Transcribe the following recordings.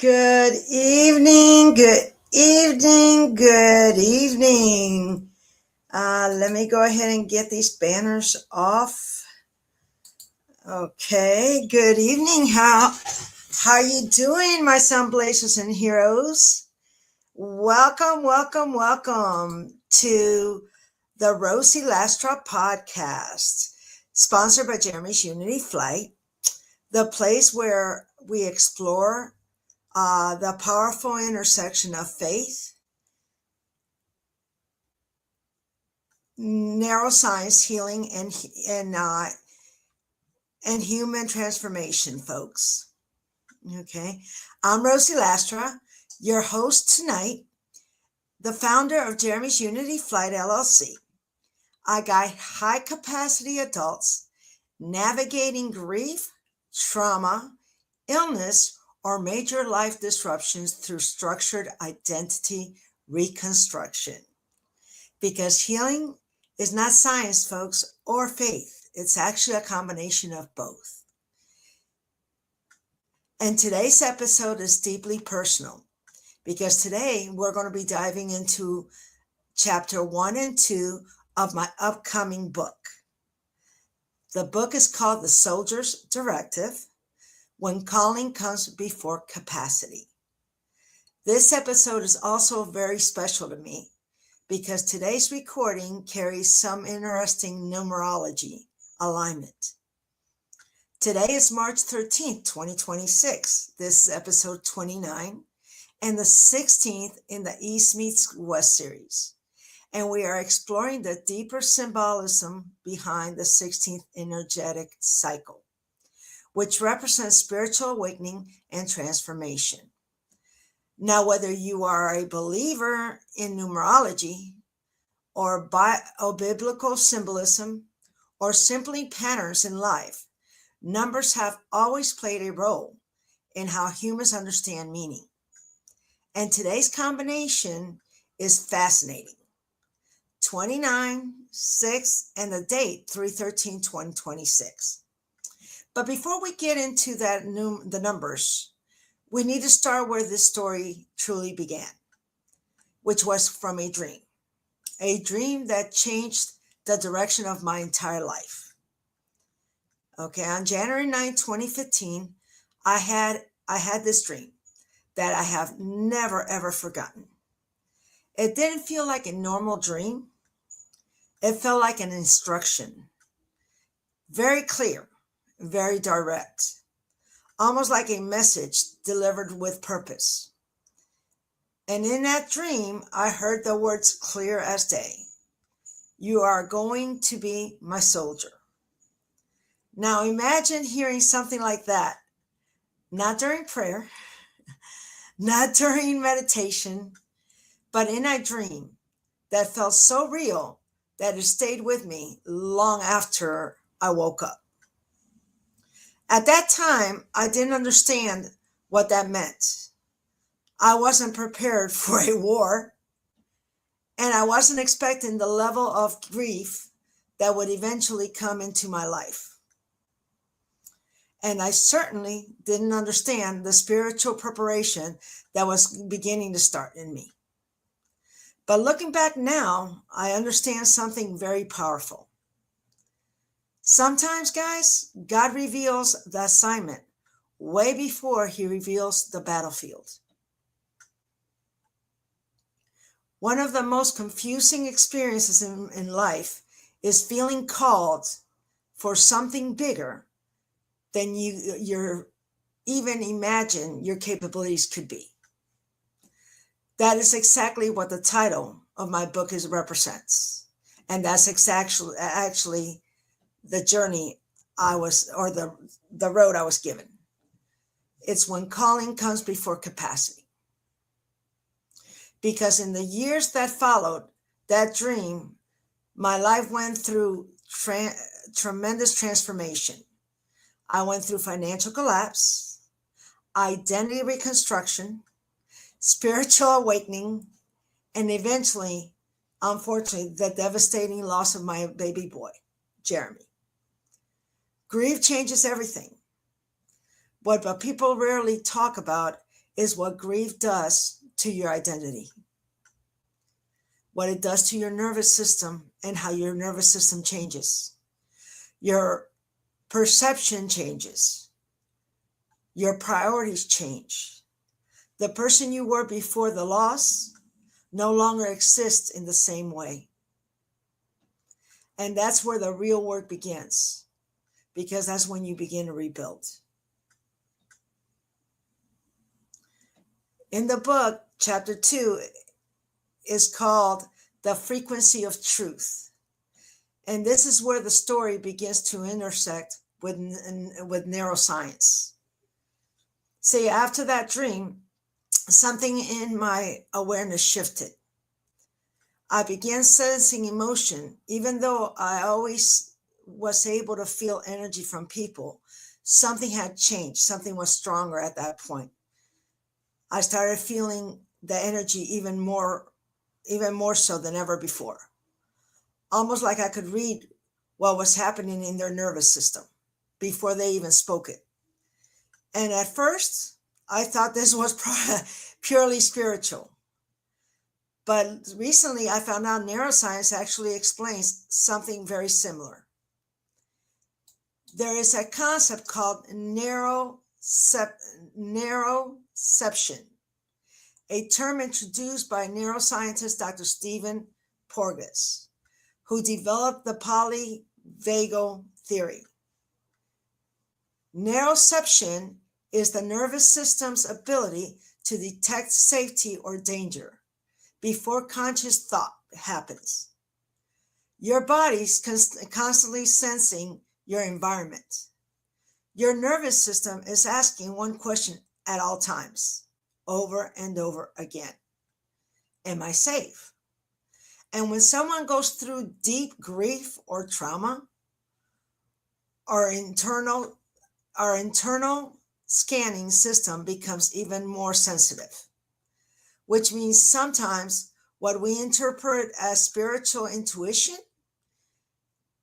Good evening, good evening, good evening. Let me go ahead and get these banners off. Okay, good evening. How you doing, my sunblazers and heroes? Welcome to the Rosie Lastra Podcast, sponsored by Jeremy's Unity Flight, the place where we explore the powerful intersection of faith, neuroscience, healing, and human transformation, folks. Okay, I'm Rosie Lastra, your host tonight, the founder of Jeremy's Unity Flight LLC. I guide high-capacity adults navigating grief, trauma, illness, or major life disruptions through structured identity reconstruction. Because healing is not science, folks, or faith. It's actually a combination of both. And today's episode is deeply personal because today we're going to be diving into chapter 1 and 2 of my upcoming book. The book is called The Soldier's Directive: When Calling Comes Before Capacity. This episode is also very special to me because today's recording carries some interesting numerology alignment. Today is March 13th, 2026. This is episode 29 and the 16th in the East Meets West series. And we are exploring the deeper symbolism behind the 16th energetic cycle, which represents spiritual awakening and transformation. Now, whether you are a believer in numerology or biblical symbolism or simply patterns in life, numbers have always played a role in how humans understand meaning. And today's combination is fascinating. 29, 6, and the date 3/13/2026. But before we get into the numbers, we need to start where this story truly began, which was from a dream that changed the direction of my entire life. Okay, on January 9, 2015, I had this dream that I have never, ever forgotten. It didn't feel like a normal dream. It felt like an instruction, very clear, very direct, almost like a message delivered with purpose. And in that dream, I heard the words clear as day: "You are going to be my soldier." Now imagine hearing something like that, not during prayer, not during meditation, but in a dream that felt so real that it stayed with me long after I woke up. At that time, I didn't understand what that meant. I wasn't prepared for a war, and I wasn't expecting the level of grief that would eventually come into my life. And I certainly didn't understand the spiritual preparation that was beginning to start in me. But looking back now, I understand something very powerful. Sometimes, guys, God reveals the assignment way before he reveals the battlefield. One of the most confusing experiences in life is feeling called for something bigger than you even imagine your capabilities could be. That is exactly what the title of my book represents. And that's actually the journey the road I was given. It's when calling comes before capacity. Because in the years that followed that dream, my life went through tremendous transformation. I went through financial collapse, identity reconstruction, spiritual awakening, and eventually, unfortunately, the devastating loss of my baby boy, Jeremy. Grief changes everything. What people rarely talk about is what grief does to your identity, what it does to your nervous system, and how your nervous system changes. Your perception changes. Your priorities change. The person you were before the loss no longer exists in the same way. And that's where the real work begins, because that's when you begin to rebuild. In the book, chapter 2 is called The Frequency of Truth. And this is where the story begins to intersect with neuroscience. See, after that dream, something in my awareness shifted. I began sensing emotion, even though I always was able to feel energy from people. Something had changed. Something was stronger at that point. I started feeling the energy even more so than ever before. Almost like I could read what was happening in their nervous system before they even spoke it. And at first, I thought this was purely spiritual. But recently, I found out neuroscience actually explains something very similar. There is a concept called neuroception, a term introduced by neuroscientist Dr. Stephen Porges, who developed the polyvagal theory. Neuroception is the nervous system's ability to detect safety or danger before conscious thought happens. Your body's constantly sensing your environment. Your nervous system is asking one question at all times, over and over again. Am I safe? And when someone goes through deep grief or trauma, our internal scanning system becomes even more sensitive, which means sometimes what we interpret as spiritual intuition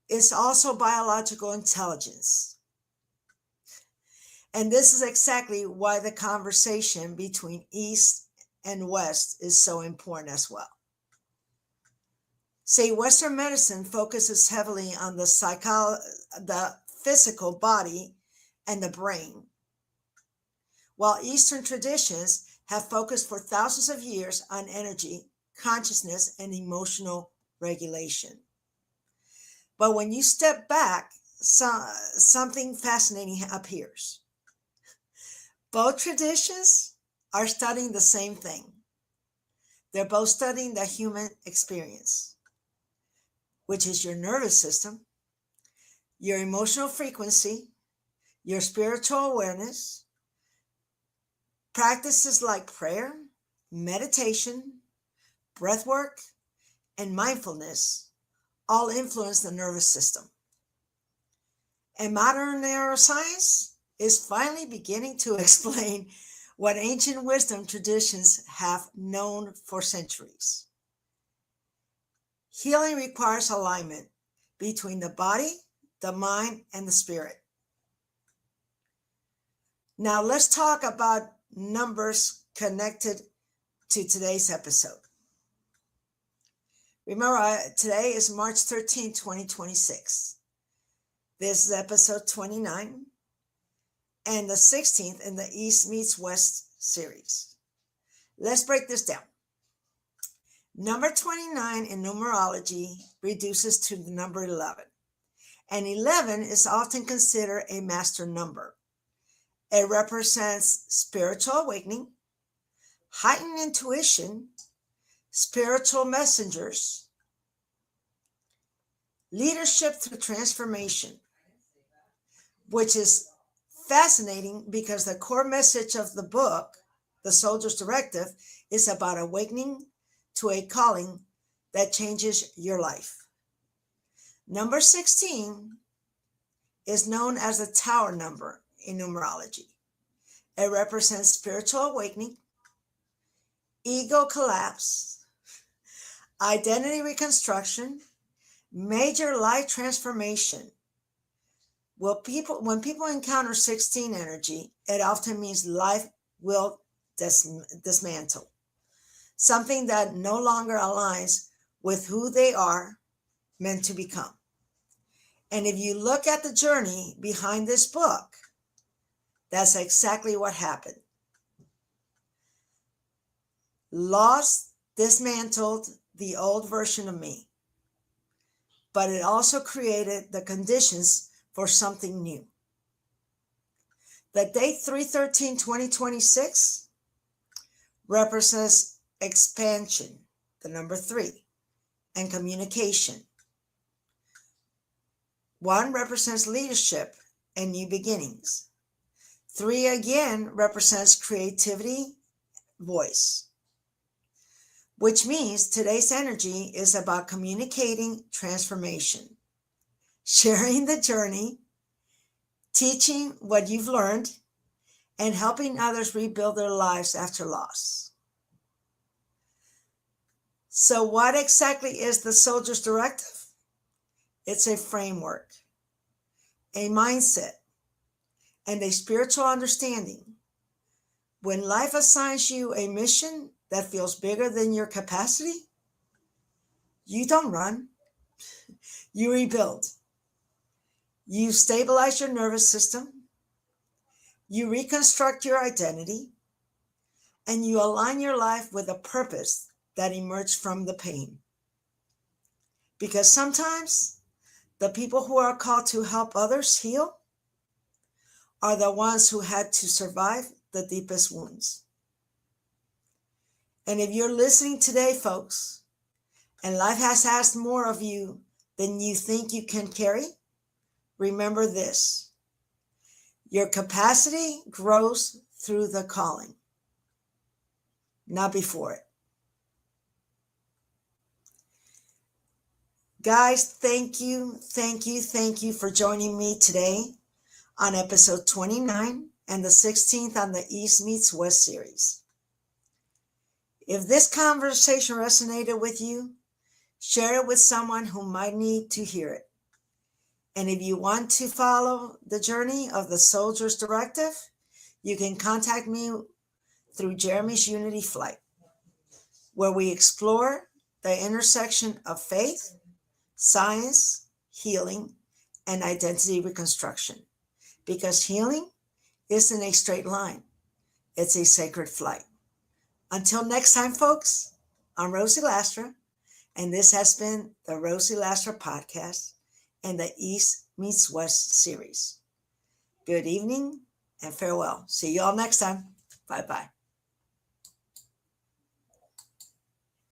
is also biological intelligence. And this is exactly why the conversation between East and West is so important as well. See, Western medicine focuses heavily on the physical body and the brain, while Eastern traditions have focused for thousands of years on energy, consciousness, and emotional regulation. But when you step back, something fascinating appears. Both traditions are studying the same thing. They're both studying the human experience, which is your nervous system, your emotional frequency, your spiritual awareness. Practices like prayer, meditation, breath work, and mindfulness all influence the nervous system. And modern neuroscience is finally beginning to explain what ancient wisdom traditions have known for centuries. Healing requires alignment between the body, the mind, and the spirit. Now let's talk about numbers connected to today's episode. Remember, today is March 13, 2026. This is episode 29 and the 16th in the East Meets West series. Let's break this down. Number 29 in numerology reduces to the number 11. And 11 is often considered a master number. It represents spiritual awakening, heightened intuition, spiritual messengers, leadership through transformation, which is fascinating because the core message of the book, The Soldier's Directive, is about awakening to a calling that changes your life. Number 16 is known as the Tower number in numerology. It represents spiritual awakening, ego collapse, identity reconstruction, major life transformation. When people encounter 16 energy, it often means life will dismantled, something that no longer aligns with who they are meant to become. And if you look at the journey behind this book, that's exactly what happened. Loss dismantled the old version of me, but it also created the conditions for something new. The date 3/13/2026 represents expansion, the number 3, and communication. 1 represents leadership and new beginnings. 3 again represents creativity, voice, which means today's energy is about communicating transformation, sharing the journey, teaching what you've learned, and helping others rebuild their lives after loss. So what exactly is the Soldier's Directive? It's a framework, a mindset, and a spiritual understanding. When life assigns you a mission that feels bigger than your capacity, you don't run, you rebuild. You stabilize your nervous system, you reconstruct your identity, and you align your life with a purpose that emerged from the pain. Because sometimes the people who are called to help others heal are the ones who had to survive the deepest wounds. And if you're listening today, folks, and life has asked more of you than you think you can carry, remember this: your capacity grows through the calling, not before it. Guys, thank you for joining me today on episode 29 and the 16th on the East Meets West series. If this conversation resonated with you, share it with someone who might need to hear it. And if you want to follow the journey of the Soldier's Directive, you can contact me through Jeremy's Unity Flight, where we explore the intersection of faith, science, healing, and identity reconstruction. Because healing isn't a straight line, it's a sacred flight. Until next time, folks, I'm Rosie Lastra, and this has been the Rosie Lastra Podcast and the East Meets West series. Good evening and farewell. See you all next time. Bye-bye.